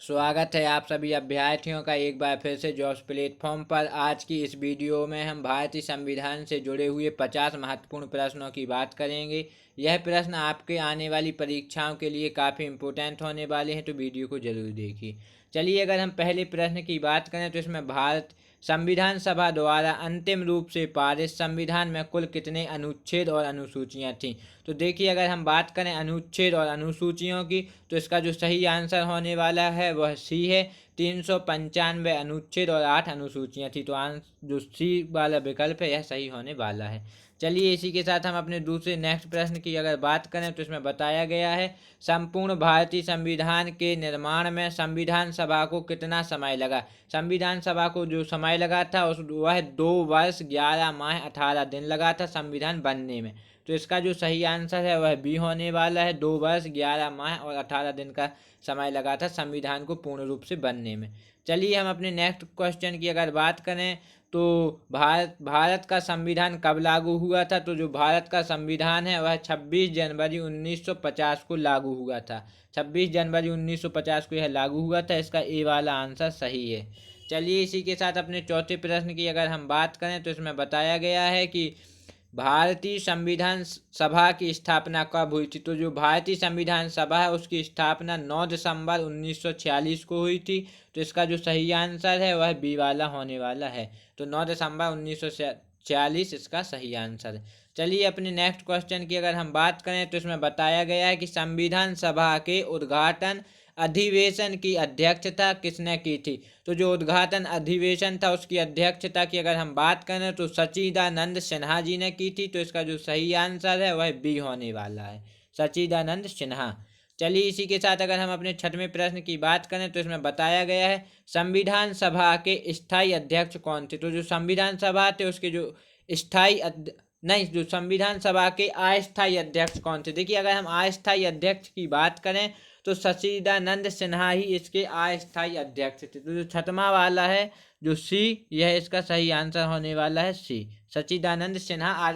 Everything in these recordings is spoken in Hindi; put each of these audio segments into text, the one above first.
स्वागत है आप सभी अभ्यर्थियों का एक बार फिर से जॉब्स प्लेटफॉर्म पर। आज की इस वीडियो में हम भारतीय संविधान से जुड़े हुए 50 महत्वपूर्ण प्रश्नों की बात करेंगे। यह प्रश्न आपके आने वाली परीक्षाओं के लिए काफ़ी इम्पोर्टेंट होने वाले हैं, तो वीडियो को जरूर देखिए। चलिए, अगर हम पहले प्रश्न की बात करें तो इसमें भारत संविधान सभा द्वारा अंतिम रूप से पारित संविधान में कुल कितने अनुच्छेद और अनुसूचियां थीं। तो देखिए, अगर हम बात करें अनुच्छेद और अनुसूचियों की, तो इसका जो सही आंसर होने वाला है वह सी है। 395 अनुच्छेद और 8 अनुसूचियां थी, तो जो सी वाला विकल्प है यह सही होने वाला है। चलिए, इसी के साथ हम अपने दूसरे नेक्स्ट प्रश्न की अगर बात करें तो इसमें बताया गया है संपूर्ण भारतीय संविधान के निर्माण में संविधान सभा को कितना समय लगा। संविधान सभा को जो समय लगा था उस वह 2 वर्ष 11 माह 18 दिन लगा था संविधान बनने में। तो इसका जो सही आंसर है वह बी होने वाला है। 2 वर्ष 11 माह और 18 दिन का समय लगा था संविधान को पूर्ण रूप से बनने में। चलिए, हम अपने नेक्स्ट क्वेश्चन की अगर बात करें तो भारत का संविधान कब लागू हुआ था। तो जो भारत का संविधान है वह 26 जनवरी 1950 को लागू हुआ था। 26 जनवरी 1950 को यह लागू हुआ था। इसका ए वाला आंसर सही है। चलिए, इसी के साथ अपने चौथे प्रश्न की अगर हम बात करें तो इसमें बताया गया है कि भारतीय संविधान सभा की स्थापना कब हुई थी। तो जो भारतीय संविधान सभा है उसकी स्थापना 9 दिसंबर 1946 को हुई थी। तो इसका जो सही आंसर है वह बी वाला होने वाला है। तो 9 दिसंबर 1946 इसका सही आंसर है। चलिए, अपने नेक्स्ट क्वेश्चन की अगर हम बात करें तो इसमें बताया गया है कि संविधान सभा के उद्घाटन अधिवेशन की अध्यक्षता किसने की थी। तो जो उद्घाटन अधिवेशन था उसकी अध्यक्षता की अगर हम बात करें तो सच्चिदानंद सिन्हा जी ने की थी। तो इसका जो सही आंसर है वह बी होने वाला है, सच्चिदानंद सिन्हा। चलिए, इसी के साथ अगर हम अपने छठवें प्रश्न की बात करें तो इसमें बताया गया है संविधान सभा के स्थायी अध्यक्ष कौन थे। तो जो संविधान सभा थे उसके जो स्थायी नहीं, जो संविधान सभा के अस्थायी अध्यक्ष कौन थे। देखिए, अगर हम अस्थायी अध्यक्ष की बात करें तो सच्चिदानंद सिन्हा ही इसके अस्थायी अध्यक्ष थे। तो जो छठवां वाला है जो सी, यह इसका सही आंसर होने वाला है सी। सच्चिदानंद सिन्हा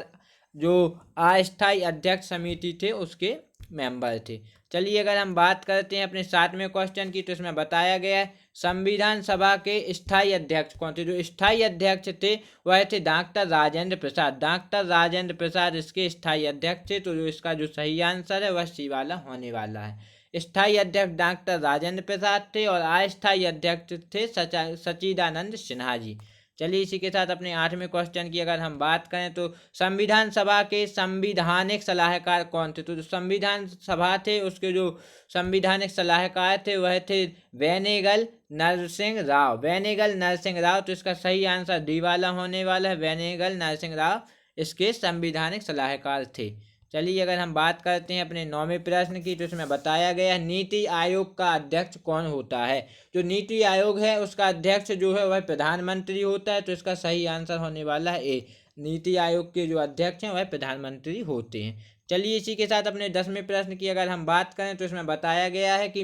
जो अस्थायी अध्यक्ष समिति थे उसके मेंबर थे। चलिए, अगर हम बात करते हैं अपने 7वें क्वेश्चन की तो इसमें बताया गया है संविधान सभा के स्थायी अध्यक्ष कौन थे। जो स्थायी अध्यक्ष थे वह थे डॉक्टर राजेंद्र प्रसाद। डॉक्टर राजेंद्र प्रसाद इसके स्थायी अध्यक्ष थे। तो जो इसका जो सही आंसर है वह सी वाला होने वाला है। स्थायी अध्यक्ष डॉक्टर राजेंद्र प्रसाद थे और अस्थायी अध्यक्ष थे सच्चिदानंद सिन्हा जी। चलिए, इसी के साथ अपने 8वें क्वेश्चन की अगर हम बात करें तो संविधान सभा के संवैधानिक सलाहकार कौन थे। तो जो संविधान सभा थे उसके जो संवैधानिक सलाहकार थे वह थे वेनेगल नरसिंह राव। वेनेगल नरसिंह राव। तो इसका सही आंसर डी वाला होने वाला है। वेनेगल नरसिंह राव इसके संवैधानिक सलाहकार थे। चलिए, अगर हम बात करते हैं अपने 9वें प्रश्न की तो इसमें बताया गया नीति आयोग का अध्यक्ष कौन होता है। जो नीति आयोग है उसका अध्यक्ष जो है वह प्रधानमंत्री होता है। तो इसका सही आंसर होने वाला है ए। नीति आयोग के जो अध्यक्ष हैं वह प्रधानमंत्री होते हैं। चलिए, इसी के साथ अपने 10वें प्रश्न की अगर हम बात करें तो इसमें बताया गया है कि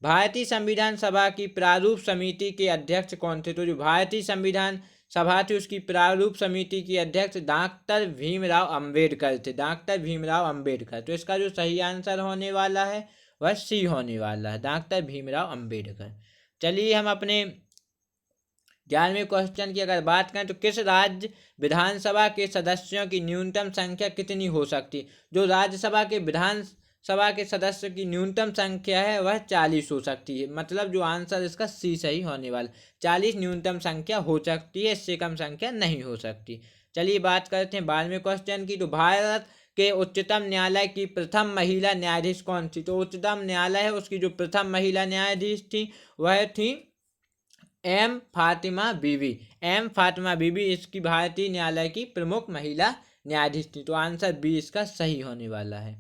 भारतीय संविधान सभा की प्रारूप समिति के अध्यक्ष कौन थे। तो जो भारतीय संविधान सभा थी उसकी प्रारूप समिति की अध्यक्ष डॉक्टर भीमराव अंबेडकर थे। डॉक्टर भीमराव अंबेडकर। तो इसका जो सही आंसर होने वाला है वह सी होने वाला है, डॉक्टर भीमराव अंबेडकर। चलिए, हम अपने 11वें क्वेश्चन की अगर बात करें तो किस राज्य विधानसभा के सदस्यों की न्यूनतम संख्या कितनी हो सकती। जो राज्यसभा के विधानसभा के सदस्य की न्यूनतम संख्या है वह 40 हो सकती है। मतलब जो आंसर इसका सी सही होने वाला, 40 न्यूनतम संख्या हो सकती है, इससे कम संख्या नहीं हो सकती। चलिए, बात करते हैं 12वें क्वेश्चन की। तो भारत के उच्चतम न्यायालय की प्रथम महिला न्यायाधीश कौन थी। तो उच्चतम न्यायालय है उसकी जो प्रथम महिला न्यायाधीश थी वह थी एम फातिमा बीवी। एम फातिमा बीवी इसकी भारतीय न्यायालय की प्रमुख महिला न्यायाधीश थी। तो आंसर बी इसका सही होने वाला है।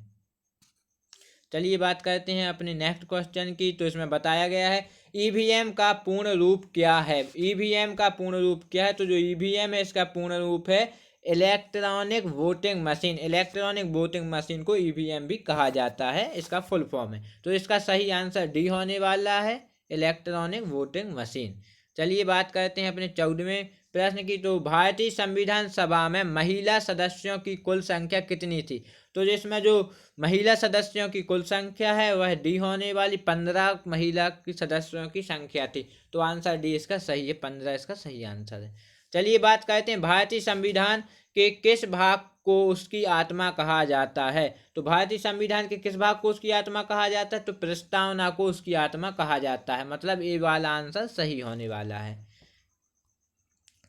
चलिए, बात करते हैं अपने नेक्स्ट क्वेश्चन की। तो इसमें बताया गया है ईवीएम का पूर्ण रूप क्या है। ईवीएम का पूर्ण रूप क्या है। तो जो ईवीएम है इसका पूर्ण रूप है electronic voting machine. Electronic voting machine को ईवीएम भी कहा जाता है, इसका फुल फॉर्म है। तो इसका सही आंसर डी होने वाला है, इलेक्ट्रॉनिक वोटिंग मशीन। चलिए बात करते हैं अपने 14वें प्रश्न की। तो भारतीय संविधान सभा में महिला सदस्यों की कुल संख्या कितनी थी? तो जिसमें जो महिला सदस्यों की कुल संख्या है वह डी होने वाली 15 महिला की सदस्यों की संख्या थी। तो आंसर डी इसका सही है, 15 इसका सही आंसर है। चलिए बात करते हैं भारतीय संविधान के किस भाग को उसकी आत्मा कहा जाता है? तो भारतीय संविधान के किस भाग को उसकी आत्मा कहा जाता है? तो प्रस्तावना को उसकी आत्मा कहा जाता है, मतलब ए वाला आंसर सही होने वाला है।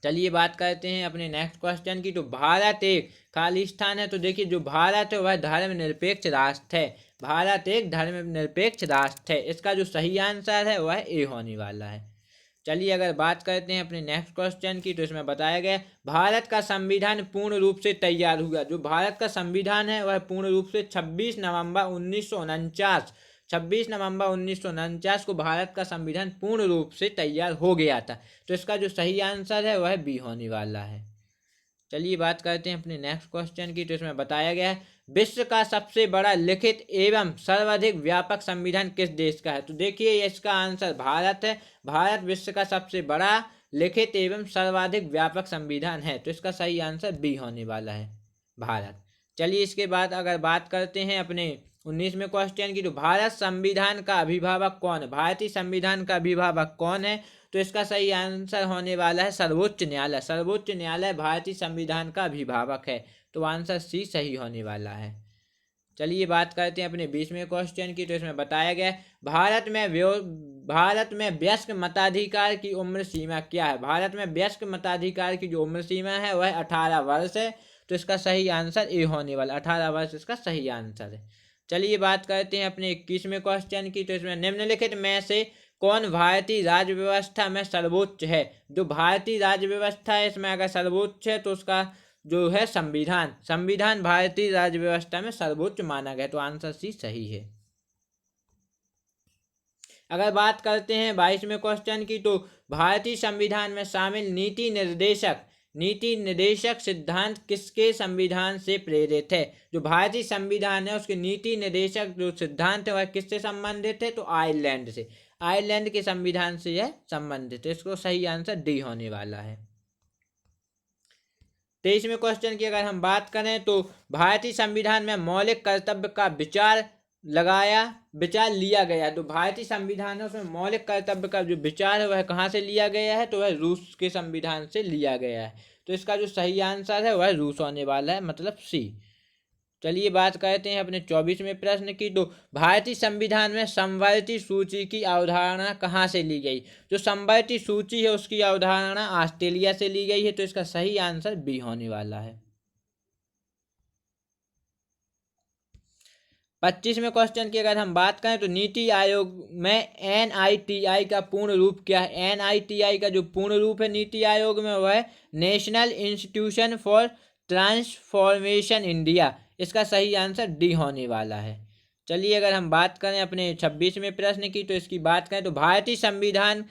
चलिए बात करते हैं अपने नेक्स्ट क्वेश्चन की। तो भारत एक खालिस्तान है। तो देखिए जो भारत है वह धर्मनिरपेक्ष राष्ट्र है। भारत एक धर्मनिरपेक्ष राष्ट्र है। इसका जो सही आंसर है वह ए होने वाला है। चलिए अगर बात करते हैं अपने नेक्स्ट क्वेश्चन की। तो इसमें बताया गया भारत का संविधान पूर्ण रूप से तैयार हुआ। जो भारत का संविधान है वह पूर्ण रूप से 26 नवंबर 1949 को भारत का संविधान पूर्ण रूप से तैयार हो गया था। तो इसका जो सही आंसर है वह बी होने वाला है। चलिए बात करते हैं अपने नेक्स्ट क्वेश्चन की। तो इसमें बताया गया है विश्व का सबसे बड़ा लिखित एवं सर्वाधिक व्यापक संविधान किस देश का है? तो देखिए इसका आंसर भारत है। भारत विश्व का सबसे बड़ा लिखित एवं सर्वाधिक व्यापक संविधान है। तो इसका सही आंसर बी होने वाला है, भारत। चलिए इसके बाद अगर बात करते हैं अपने 19वें क्वेश्चन की। तो भारत संविधान का अभिभावक कौन है? भारतीय संविधान का अभिभावक कौन है? तो इसका सही आंसर होने वाला है सर्वोच्च न्यायालय। सर्वोच्च न्यायालय भारतीय संविधान का अभिभावक है। तो आंसर सी सही होने वाला है। चलिए बात करते हैं अपने 20वें क्वेश्चन की। तो इसमें बताया गया है भारत में वयस्क मताधिकार की उम्र सीमा क्या है? भारत में वयस्क मताधिकार की जो उम्र सीमा है वह 18 वर्ष है। तो इसका सही आंसर ए होने वाला, 18 वर्ष इसका सही आंसर है। चलिए बात करते हैं अपने 21वें क्वेश्चन की। तो इसमें निम्नलिखित में से कौन भारतीय राज्य व्यवस्था में सर्वोच्च है? जो भारतीय राज्य व्यवस्था है इसमें अगर सर्वोच्च है तो उसका जो है संविधान भारतीय राज्य व्यवस्था में सर्वोच्च माना गया। तो आंसर सी सही है। अगर बात करते हैं 22वें क्वेश्चन की। तो भारतीय संविधान में शामिल नीति निर्देशक सिद्धांत किसके संविधान से प्रेरित है? जो भारतीय संविधान है उसके नीति निर्देशक जो सिद्धांत है वह किससे संबंधित है? तो आयरलैंड से, आयरलैंड के संविधान से यह संबंधित है। इसको सही आंसर डी होने वाला है। 23वें क्वेश्चन की अगर हम बात करें तो भारतीय संविधान में मौलिक कर्तव्य का विचार लिया गया। तो भारतीय संविधान है उसमें मौलिक कर्तव्य का जो विचार है वह कहाँ से लिया गया है? तो वह रूस के संविधान से लिया गया है। तो इसका जो सही आंसर है वह रूस होने वाला है, मतलब सी। चलिए बात करते हैं अपने 24वें प्रश्न की। तो भारतीय संविधान में समवर्ती सूची की अवधारणा कहाँ से ली गई? जो समवर्ती सूची है उसकी अवधारणा ऑस्ट्रेलिया से ली गई है। तो इसका सही आंसर बी होने वाला है। 25वें क्वेश्चन की अगर हम बात करें तो नीति आयोग में NITI का पूर्ण रूप क्या है? NITI का जो पूर्ण रूप है नीति आयोग में वह है national institution for transformation India. इसका सही आंसर डी होने वाला है। चलिए अगर हम बात करें अपने 26वें प्रश्न की। तो इसकी बात करें तो भारतीय संविधान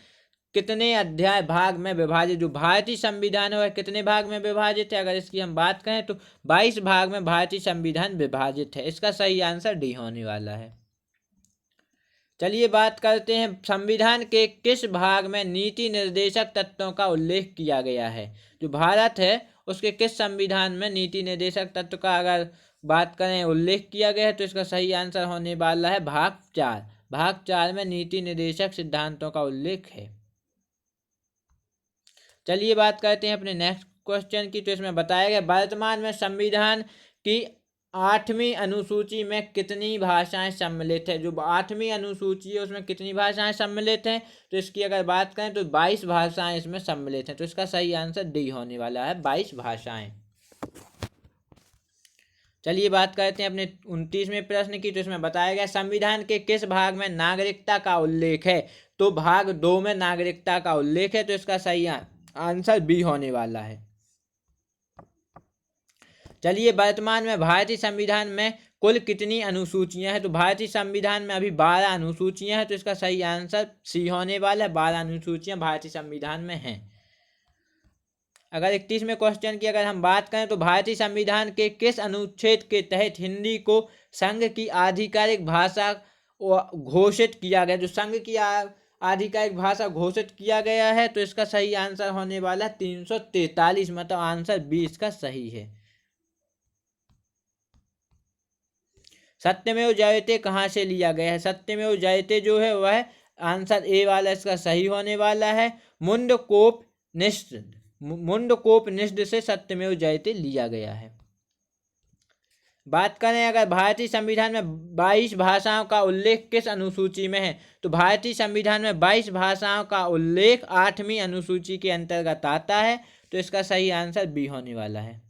कितने अध्याय भाग में विभाजित? जो भारतीय संविधान है वह कितने भाग में विभाजित है? अगर इसकी हम बात करें तो 22 भाग में भारतीय संविधान विभाजित है। इसका सही आंसर डी होने वाला है। चलिए बात करते हैं संविधान के किस भाग में नीति निर्देशक तत्वों का उल्लेख किया गया है? जो भारत है उसके किस संविधान में नीति निर्देशक तत्व का अगर बात करें उल्लेख किया गया है? तो इसका सही आंसर होने वाला है भाग 4। भाग 4 में नीति निर्देशक सिद्धांतों का उल्लेख है। चलिए बात करते हैं अपने नेक्स्ट क्वेश्चन की। तो इसमें बताया गया वर्तमान में संविधान की 8वीं अनुसूची में कितनी भाषाएं सम्मिलित है? जो 8वीं अनुसूची है उसमें कितनी भाषाएं सम्मिलित हैं? तो इसकी अगर बात करें तो 22 भाषाएं इसमें सम्मिलित हैं। तो इसका सही आंसर डी होने वाला है, 22 भाषाएं। चलिए बात करते हैं अपने 29वें प्रश्न की। तो इसमें बताया गया संविधान के किस भाग में नागरिकता का उल्लेख है? तो भाग 2 में नागरिकता का उल्लेख है। तो इसका सही आंसर बी होने वाला है। चलिए वर्तमान में भारतीय संविधान में कुल कितनी अनुसूचियां हैं? तो भारतीय संविधान में अभी 12 अनुसूचियां हैं। तो इसका सही आंसर सी होने वाला है, 12 अनुसूचियां भारतीय संविधान में हैं। अगर 31वें क्वेश्चन की अगर हम बात करें तो भारतीय संविधान के किस अनुच्छेद के तहत हिंदी को संघ की आधिकारिक भाषा घोषित किया गया? जो संघ की आधिकारिक भाषा घोषित किया गया है? तो इसका सही आंसर होने वाला 343, मतलब आंसर बी इसका सही है। सत्यमेव जयते कहाँ से लिया गया है? सत्यमेव जयते जो है वह आंसर ए वाला इसका सही होने वाला है। मुंडकोपनिषद से सत्यमेव जयते लिया गया है। बात करें अगर भारतीय संविधान में 22 भाषाओं का उल्लेख किस अनुसूची में है? तो भारतीय संविधान में 22 भाषाओं का उल्लेख 8वीं अनुसूची के अंतर्गत आता है। तो इसका सही आंसर बी होने वाला है।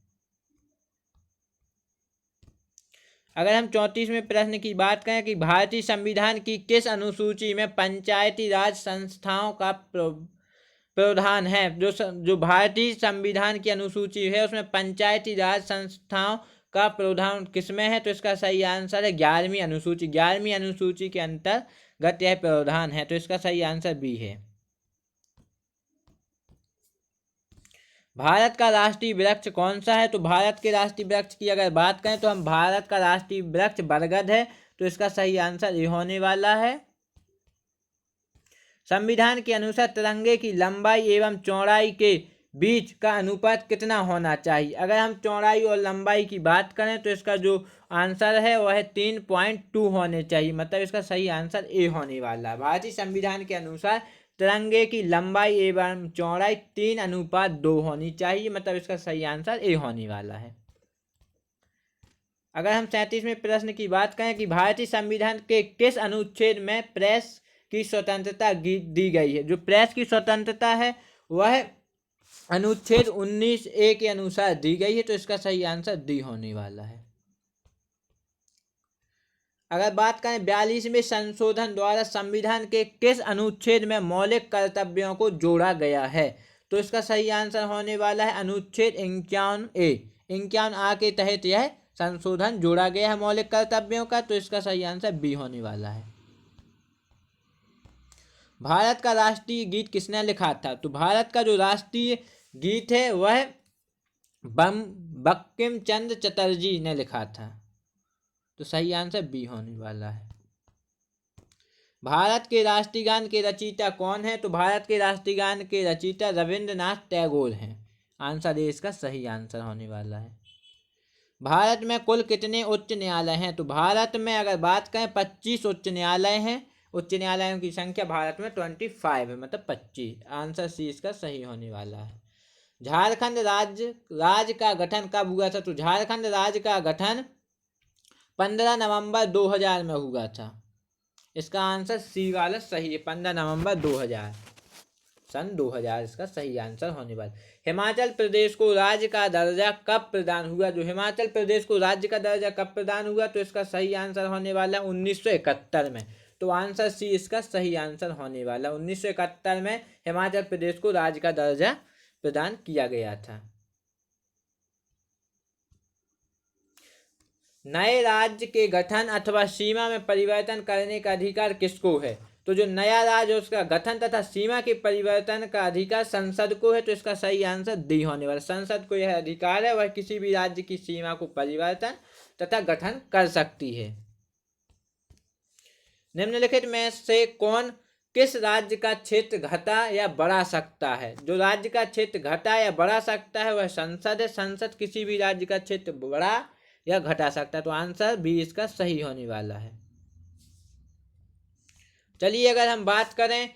अगर हम 34वें प्रश्न की बात करें कि भारतीय संविधान की किस अनुसूची में पंचायती राज संस्थाओं का प्रावधान है? जो भारतीय संविधान की अनुसूची है उसमें पंचायती राज संस्थाओं का प्रावधान किसमें है? तो इसका सही आंसर है 11वीं अनुसूची। 11वीं अनुसूची के अंतर्गत यह प्रावधान है। तो इसका सही आंसर बी है। भारत का राष्ट्रीय वृक्ष कौन सा है? तो भारत के राष्ट्रीय वृक्ष की अगर बात करें तो हम भारत का राष्ट्रीय वृक्ष बरगद है। तो इसका सही आंसर ये होने वाला है। संविधान के अनुसार तिरंगे की लंबाई एवं चौड़ाई के बीच का अनुपात कितना होना चाहिए? अगर हम चौड़ाई और लंबाई की बात करें तो इसका जो आंसर है वह 3.2 होने चाहिए, मतलब इसका सही आंसर ए होने वाला है। भारतीय संविधान के अनुसार तिरंगे की लंबाई एवं चौड़ाई 3:2 होनी चाहिए, मतलब इसका सही आंसर ए होने वाला है। अगर हम 37वें प्रश्न की बात करें कि भारतीय संविधान के किस अनुच्छेद में प्रेस की स्वतंत्रता दी गई है? जो प्रेस की स्वतंत्रता है वह अनुच्छेद 19A के अनुसार दी गई है। तो इसका सही आंसर डी होने वाला है। अगर बात करें 42वें संशोधन द्वारा संविधान के किस अनुच्छेद में मौलिक कर्तव्यों को जोड़ा गया है? तो इसका सही आंसर होने वाला है अनुच्छेद 51A। 51A के तहत यह संशोधन जोड़ा गया है मौलिक कर्तव्यों का। तो इसका सही आंसर बी होने वाला है। भारत का राष्ट्रीय गीत किसने लिखा था? तो भारत का जो राष्ट्रीय गीत है वह बंकिम चंद्र चटर्जी ने लिखा था। तो सही आंसर बी होने वाला है। भारत के राष्ट्रीय गान के रचयिता कौन है? तो भारत के राष्ट्रीय गान के रचयिता रविंद्रनाथ टैगोर हैं। आंसर ए इसका सही आंसर होने वाला है। भारत में कुल कितने उच्च न्यायालय हैं? तो भारत में अगर बात करें 25 उच्च न्यायालय हैं। उच्च न्यायालयों की संख्या भारत में 25 है, मतलब 25। आंसर सी इसका सही होने वाला है। झारखंड राज्य का गठन कब हुआ था? तो झारखंड राज्य का गठन 15 नवंबर 2000 में हुआ था। इसका आंसर सी वाला सही है, 15 नवंबर 2000, सन 2000 इसका सही आंसर होने वाला। हिमाचल प्रदेश को राज्य का दर्जा कब प्रदान हुआ? जो हिमाचल प्रदेश को राज्य का दर्जा कब प्रदान हुआ? तो इसका सही आंसर होने वाला 1971 में। तो आंसर सी इसका सही आंसर होने वाला। 1971 में हिमाचल प्रदेश को राज्य का दर्जा प्रदान किया गया था। नए राज्य के गठन अथवा सीमा में परिवर्तन करने का अधिकार किसको है? तो जो नया राज्य उसका गठन तथा सीमा के परिवर्तन का अधिकार संसद को है। तो इसका सही आंसर डी होने वाला। संसद को यह अधिकार है, वह किसी भी राज्य की सीमा को परिवर्तन तथा गठन कर सकती है। निम्नलिखित में से कौन किस राज्य का क्षेत्र घटा या बढ़ा सकता है? जो राज्य का क्षेत्र घटा या बढ़ा सकता है वह संसद है। संसद किसी भी राज्य का क्षेत्र बढ़ा या घटा सकता है। तो आंसर बी इसका सही होने वाला है। चलिए अगर हम बात करें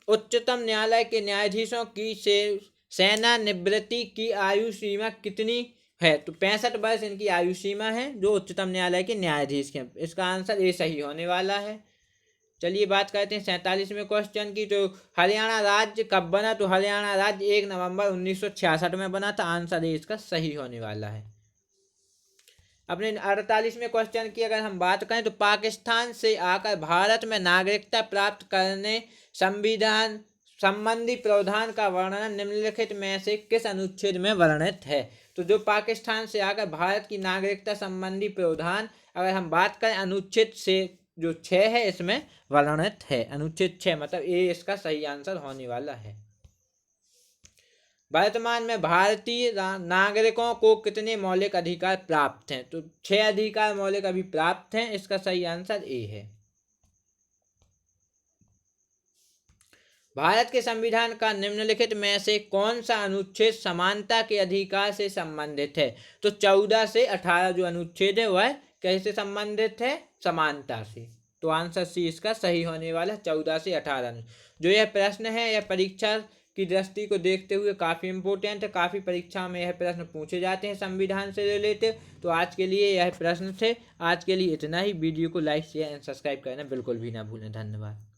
उच्चतम न्यायालय के न्यायाधीशों की सेवानिवृत्ति की आयु सीमा कितनी है? तो 65 वर्ष इनकी आयु सीमा है जो उच्चतम न्यायालय के न्यायाधीश के। इसका आंसर ए सही होने वाला है। चलिए बात करते हैं 47वें क्वेश्चन की। तो हरियाणा राज्य कब बना? तो हरियाणा राज्य 1 नवंबर 1966 में बना था। आंसर ए इसका सही होने वाला है। अपने 48वें क्वेश्चन की अगर हम बात करें तो पाकिस्तान से आकर भारत में नागरिकता प्राप्त करने संविधान संबंधी प्रावधान का वर्णन निम्नलिखित में से किस अनुच्छेद में वर्णित है? तो जो पाकिस्तान से आकर भारत की नागरिकता संबंधी प्रावधान अगर हम बात करें अनुच्छेद से जो 6 है इसमें वर्णित है। अनुच्छेद 6 मतलब ए इसका सही आंसर होने वाला है। वर्तमान में भारतीय नागरिकों को कितने मौलिक अधिकार प्राप्त हैं? तो 6 अधिकार मौलिक अभी प्राप्त हैं। इसका सही आंसर ए है। भारत के संविधान का निम्नलिखित में से कौन सा अनुच्छेद समानता के अधिकार से संबंधित है? तो 14 से 18 जो अनुच्छेद है वह कैसे संबंधित है? समानता से। तो आंसर सी इसका सही होने वाला है, 14 से 18। जो यह प्रश्न है यह परीक्षा की दृष्टि को देखते हुए काफ़ी इंपॉर्टेंट है, काफ़ी परीक्षा में यह प्रश्न पूछे जाते हैं संविधान से रिलेटेड। तो आज के लिए यह प्रश्न थे। आज के लिए इतना ही। वीडियो को लाइक शेयर एंड सब्सक्राइब करना बिल्कुल भी ना भूलें। धन्यवाद।